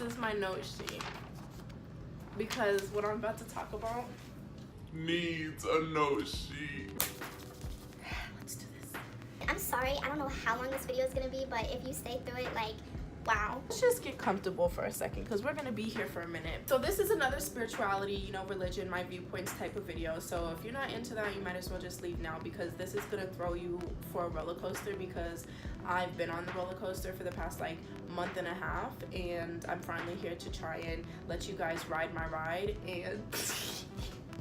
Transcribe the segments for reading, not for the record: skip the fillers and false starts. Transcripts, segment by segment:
is my note sheet because what I'm about to talk about needs a note sheet. Let's do this. I'm sorry, I don't know how long this video is gonna be, but if you stay through it, like, wow. Let's just get comfortable for a second because we're gonna be here for a minute. So this is another spirituality, you know, religion, my viewpoints type of video. So if you're not into that, you might as well just leave now because this is gonna throw you for a roller coaster because I've been on the roller coaster for the past like month and a half and I'm finally here to try and let you guys ride my ride. And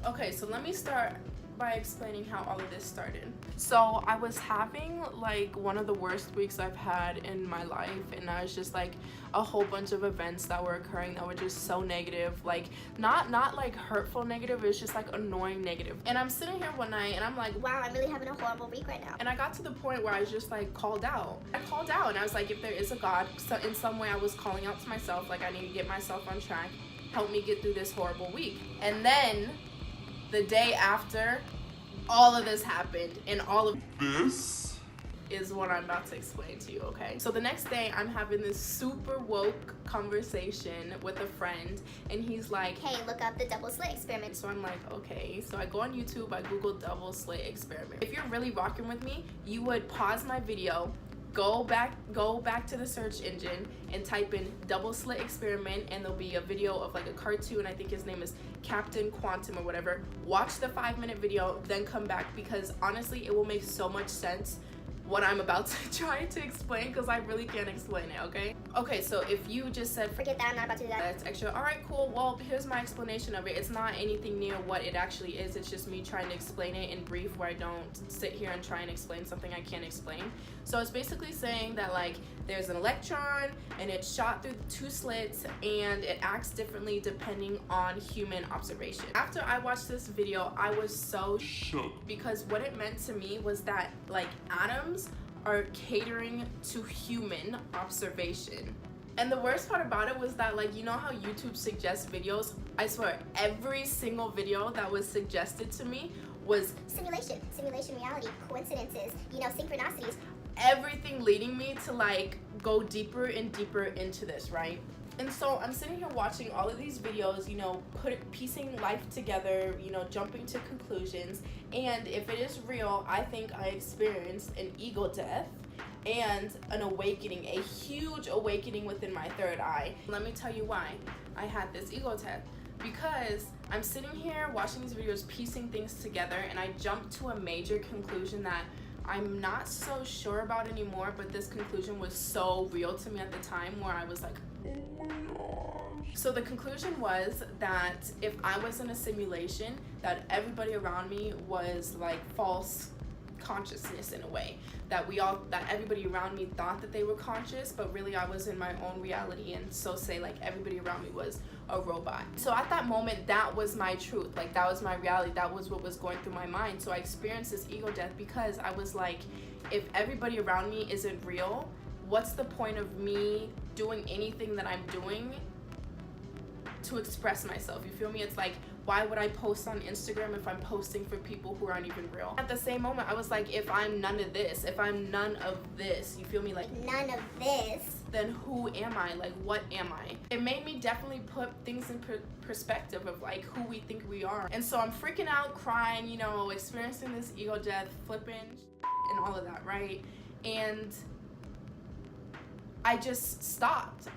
okay, so let me start by explaining how all of this started. So I was having like one of the worst weeks I've had in my life, and I was just like a whole bunch of events that were occurring that were just so negative, like not like hurtful negative, it was just like annoying negative. And I'm sitting here one night and I'm like, Wow, I'm really having a horrible week right now. and I got to the point where I was just like called out. I called out and I was like, if there is a God, so in some way I was calling out to myself, like I need to get myself on track, help me get through this horrible week. And then the day after, all of this happened, and all of This is what I'm about to explain to you, okay? So the next day, I'm having this super woke conversation with a friend, and he's like, Hey, look up the double-slit experiment. so I'm like, okay. So I go on YouTube, I Google double-slit experiment. If you're really rocking with me, you would pause my video, go back to the search engine and type in double-slit experiment, and there'll be a video of like a cartoon. I think his name is Captain Quantum or whatever. Watch the 5-minute video, then come back, because honestly it will make so much sense what I'm about to try to explain, because I really can't explain it. Okay, so if you just said Forget that, I'm not about to do that. that's extra, all right, cool, well, here's my explanation of it. It's not anything near what it actually is. It's just me trying to explain it in brief, where I don't sit here and try and explain something I can't explain. So it's basically saying that like there's an electron and it's shot through 2 slits and it acts differently depending on human observation. After I watched this video, I was so shook. because what it meant to me was that like atoms are catering to human observation. And the worst part about it was that, like, you know how YouTube suggests videos? I swear every single video that was suggested to me was Simulation reality, coincidences, you know, synchronicities. everything leading me to like go deeper and deeper into this, right? And so I'm sitting here watching all of these videos, you know, piecing life together, you know, jumping to conclusions. And if it is real, I think I experienced an ego death and an awakening, a huge awakening within my third eye. Let me tell you why I had this ego death. Because I'm sitting here watching these videos, piecing things together, and I jumped to a major conclusion that I'm not so sure about anymore, but this conclusion was so real to me at the time, where I was like, Oh my gosh. so the conclusion was that if I was in a simulation, that everybody around me was like false consciousness in a way, that everybody around me thought that they were conscious, but really I was in my own reality, and so say like everybody around me was a robot. So at that moment, that was my truth, like that was my reality, that was what was going through my mind. So I experienced this ego death because I was like, if everybody around me isn't real, what's the point of me doing anything that I'm doing to express myself? You feel me? It's like, why would I post on Instagram if I'm posting for people who aren't even real? At the same moment, I was like, if I'm none of this, if I'm none of this, you feel me? Like, None of this. then who am I? Like, what am I? It made me definitely put things in perspective of like who we think we are. And so I'm freaking out, crying, you know, experiencing this ego death, flipping and all of that, right? And I just stopped.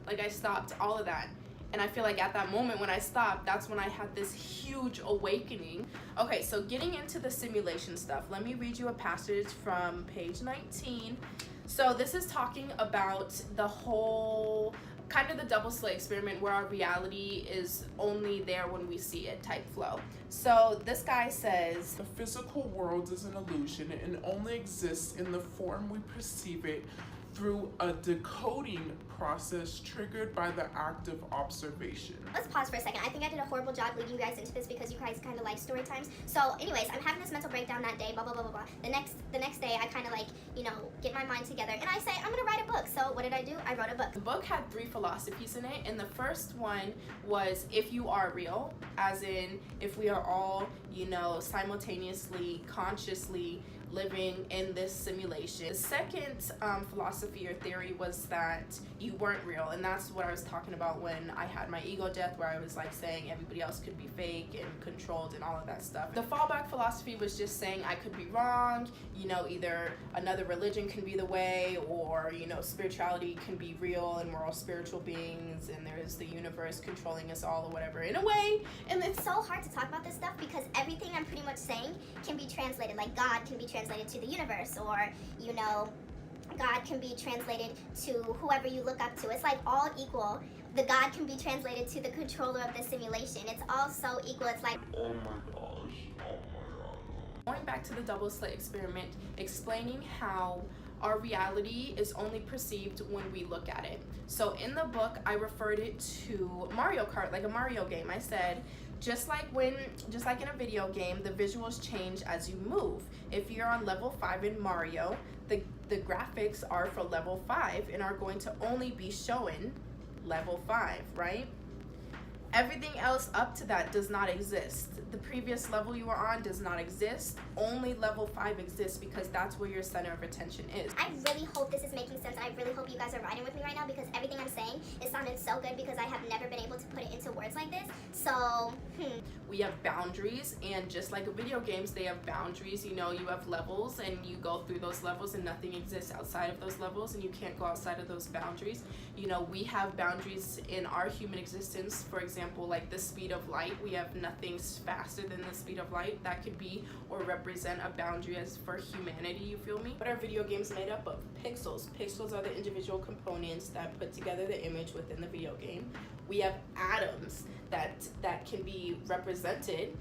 Like, I stopped all of that. And I feel like at that moment when I stopped, that's when I had this huge awakening. Okay, so getting into the simulation stuff, let me read you a passage from page 19. So this is talking about the whole, kind of the double-slit experiment, where our reality is only there when we see it type flow. So this guy says, The physical world is an illusion and only exists in the form we perceive it through a decoding process triggered by the act of observation. Let's pause for a second. I think I did a horrible job leading you guys into this because you guys kind of like story times. So anyways, I'm having this mental breakdown that day, blah, blah, blah, blah, blah. The next day, I kind of like, you know, get my mind together and I say, I'm gonna write a book. So what did I do? I wrote a book. the book had 3 philosophies in it, and the first one was if you are real, as in if we are all, you know, simultaneously, consciously living in this simulation. The second philosophy or theory was that you weren't real, and that's what I was talking about when I had my ego death, where I was like saying everybody else could be fake and controlled and all of that stuff. The fallback philosophy was just saying I could be wrong, you know, either another religion can be the way, or, you know, spirituality can be real and we're all spiritual beings and there's the universe controlling us all or whatever, in a way. And It's so hard to talk about this stuff because everything I'm pretty much saying can be translated. Like God can be translated to the universe, or, you know, God can be translated to whoever you look up to. It's like all equal. The God can be translated to the controller of the simulation. It's all so equal. It's like, Oh my gosh. Oh my god. going back to the double-slit experiment, explaining how our reality is only perceived when we look at it. So in the book, I referred it to Mario Kart, like a Mario game. I said, just like in a video game, the visuals change as you move. If you're on level 5 in Mario, the graphics are for level 5 and are going to only be showing level 5, right? Everything else up to that does not exist. The previous level you were on does not exist. Only level 5 exists because that's where your center of attention is. I really hope this is making sense, and I really hope you guys are riding with me right now, because everything I'm saying is sounding so good because I have never been able to put it into words like this. So, We have boundaries, and just like in video games, they have boundaries. You know, you have levels and you go through those levels and nothing exists outside of those levels, and you can't go outside of those boundaries. You know, we have boundaries in our human existence. For example, like the speed of light, we have nothing faster than the speed of light. That could be or represent a boundary as for humanity, you feel me? What are video games made up of? Pixels. Pixels are the individual components that put together the image within the video game. We have atoms that can be represented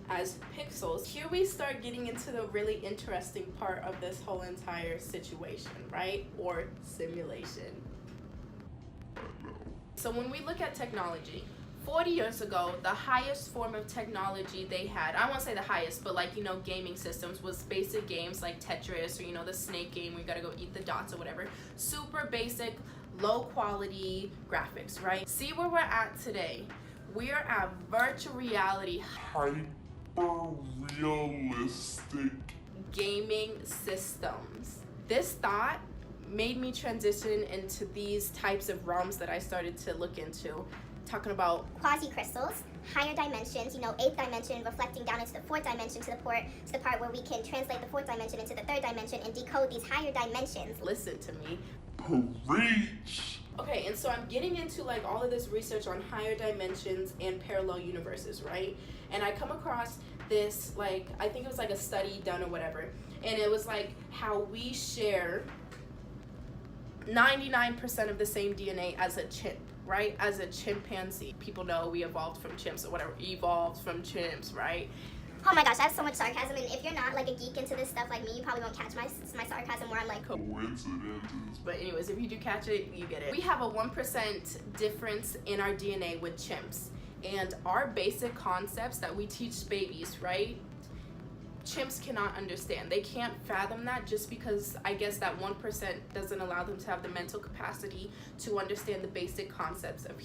as pixels. Here we start getting into the really interesting part of this whole entire situation, right? Or simulation. So when we look at technology, 40 years ago, the highest form of technology they had, I won't say the highest, but like, you know, gaming systems was basic games like Tetris, or, you know, the snake game where you gotta go eat the dots or whatever. Super basic, low quality graphics, right? See where we're at today. We are at virtual reality, Hyper-realistic gaming systems. This thought made me transition into these types of realms that I started to look into, talking about quasi-crystals, higher dimensions, you know, 8th dimension reflecting down into the 4th dimension to the part where we can translate the 4th dimension into the 3rd dimension and decode these higher dimensions. listen to me. Preach. Okay, and so I'm getting into like all of this research on higher dimensions and parallel universes, right? And I come across this, like, I think it was like a study done or whatever, and it was like how we share 99% of the same DNA as a chimp, right? As a chimpanzee. People know we evolved from chimps or whatever, evolved from chimps, right? Oh my gosh, I have so much sarcasm, and if you're not like a geek into this stuff like me, you probably won't catch my sarcasm where I'm like, Coincidences. But anyways, if you do catch it, you get it. We have a 1% difference in our DNA with chimps. And our basic concepts that we teach babies, right? Chimps cannot understand. They can't fathom that, just because I guess that 1% doesn't allow them to have the mental capacity to understand the basic concepts of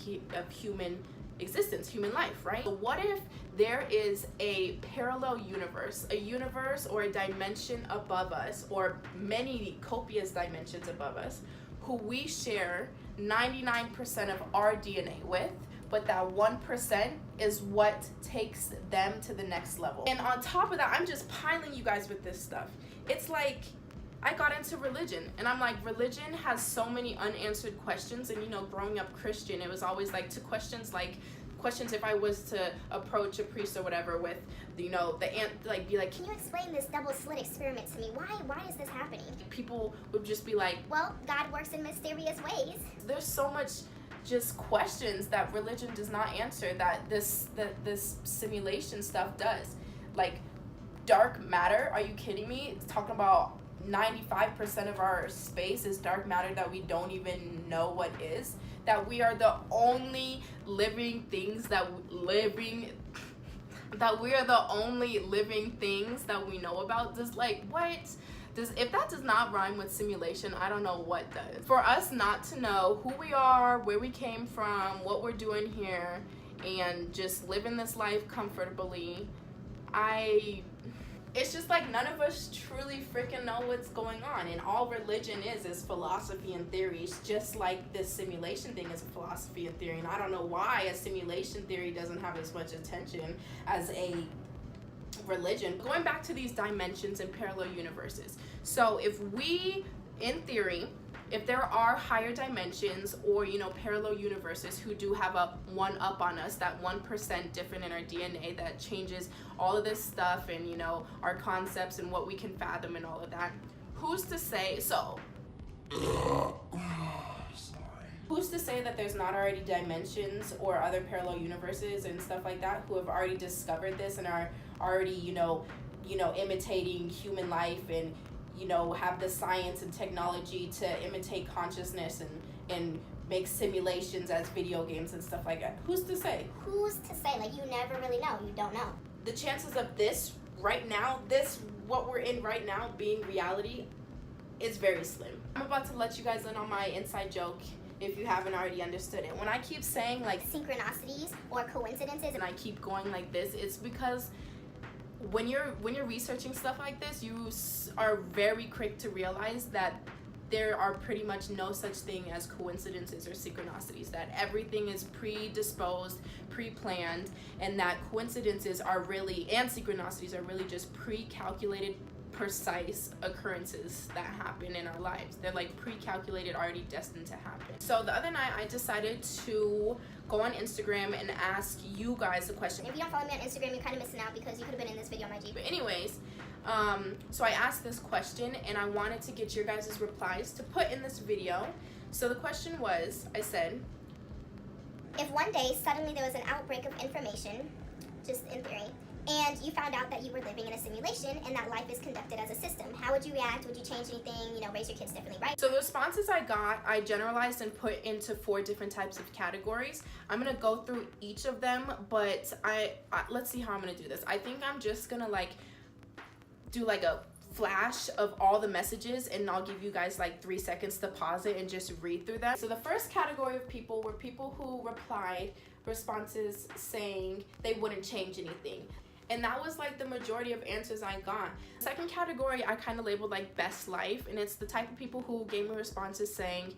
human existence, human life, right? So what if there is a parallel universe, a universe or a dimension above us, or many copious dimensions above us, who we share 99% of our DNA with, but that 1% is what takes them to the next level. And on top of that, I'm just piling you guys with this stuff. It's like, I got into religion, and I'm like, religion has so many unanswered questions. And, you know, growing up Christian, it was always like questions if I was to approach a priest or whatever with, you know, be like, can you explain this double-slit experiment to me? Why is this happening? People would just be like, well, God works in mysterious ways. There's so much just questions that religion does not answer that this simulation stuff does. Like, dark matter, are you kidding me? It's talking about 95% of our space is dark matter that we don't even know what is. That we are the only living things that we are the only living things that we know about. Just like, what? If that does not rhyme with simulation, I don't know what does. For us not to know who we are, where we came from, what we're doing here, and just living this life comfortably, it's just like none of us truly freaking know what's going on. And all religion is philosophy and theories, just like this simulation thing is a philosophy and theory. And I don't know why a simulation theory doesn't have as much attention as a religion. Going back to these dimensions and parallel universes. So if we, in theory, if there are higher dimensions or, you know, parallel universes who do have a one up on us, that 1% different in our DNA that changes all of this stuff and, you know, our concepts and what we can fathom and all of that, who's to say, who's to say that there's not already dimensions or other parallel universes and stuff like that who have already discovered this and are already, you know, imitating human life and, you know, have the science and technology to imitate consciousness and make simulations as video games and stuff like that. Who's to say? Who's to say? Like, you never really know. You don't know. The chances of this right now, what we're in right now being reality is very slim. I'm about to let you guys in on my inside joke if you haven't already understood it. When I keep saying like synchronicities or coincidences and I keep going like this, it's because when you're researching stuff like this, you are very quick to realize that there are pretty much no such thing as coincidences or synchronicities, that everything is predisposed, pre-planned, and that coincidences are really, and synchronicities are really just pre-calculated, precise occurrences that happen in our lives. They're like pre-calculated, already destined to happen. So the other night I decided to go on Instagram and ask you guys a question. If you don't follow me on Instagram, you're kind of missing out because you could have been in this video on my G. But anyways, so I asked this question and I wanted to get your guys' replies to put in this video. So the question was, I said, if one day suddenly there was an outbreak of information, just in theory, and you found out that you were living in a simulation and that life is conducted as a system, how would you react? Would you change anything? You know, raise your kids differently, right? So the responses I got, I generalized and put into 4 different types of categories. I'm gonna go through each of them, but I let's see how I'm gonna do this. I think I'm just gonna like do like a flash of all the messages and I'll give you guys like 3 seconds to pause it and just read through them. So the first category of people were people who replied responses saying they wouldn't change anything. And that was like the majority of answers I got. Second category I kind of labeled like best life, and it's the type of people who gave me responses saying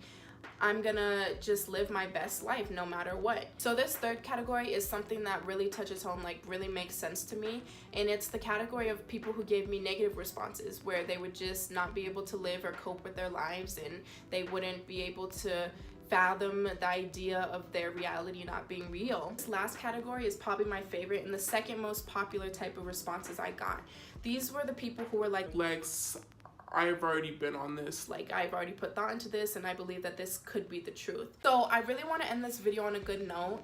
I'm gonna just live my best life no matter what. So this third category is something that really touches home, like really makes sense to me, and it's the category of people who gave me negative responses where they would just not be able to live or cope with their lives and they wouldn't be able to fathom the idea of their reality not being real. This last category is probably my favorite and the second most popular type of responses I got. These were the people who were like, Lex, I've already been on this. Like, I've already put thought into this and I believe that this could be the truth. So I really want to end this video on a good note.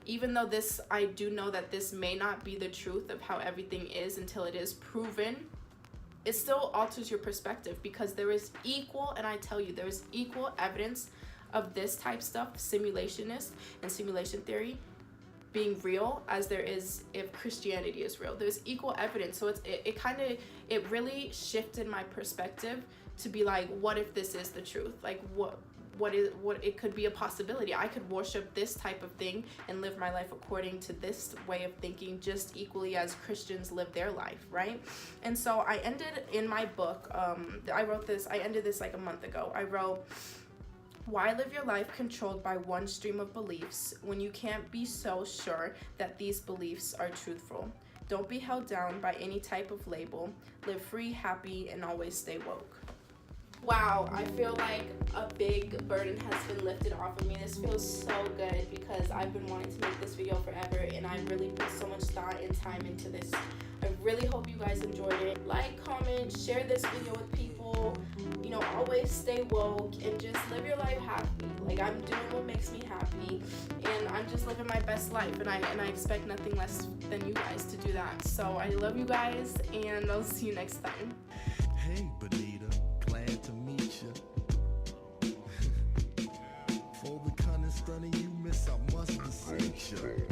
Even though I do know that this may not be the truth of how everything is until it is proven, it still alters your perspective because there is equal, and I tell you, there is equal evidence of this type stuff, simulationist and simulation theory being real as there is if Christianity is real. There's equal evidence. So it really shifted my perspective to be like, what if this is the truth? Like what it could be a possibility. I could worship this type of thing and live my life according to this way of thinking just equally as Christians live their life, right? And so I ended in my book, I ended this like a month ago. I wrote, why live your life controlled by one stream of beliefs when you can't be so sure that these beliefs are truthful? Don't be held down by any type of label. Live free, happy, and always stay woke. Wow, I feel like a big burden has been lifted off of me. This feels so good because I've been wanting to make this video forever and I really put so much thought and time into this. I really hope you guys enjoyed it. Like, comment, share this video with people. You know, always stay woke and just live your life happy. Like, I'm doing what makes me happy and I'm just living my best life and I expect nothing less than you guys to do that. So I love you guys and I'll see you next time. Hey, Bonita, glad to meet you. For the cunning stunning you miss, I must beseech you.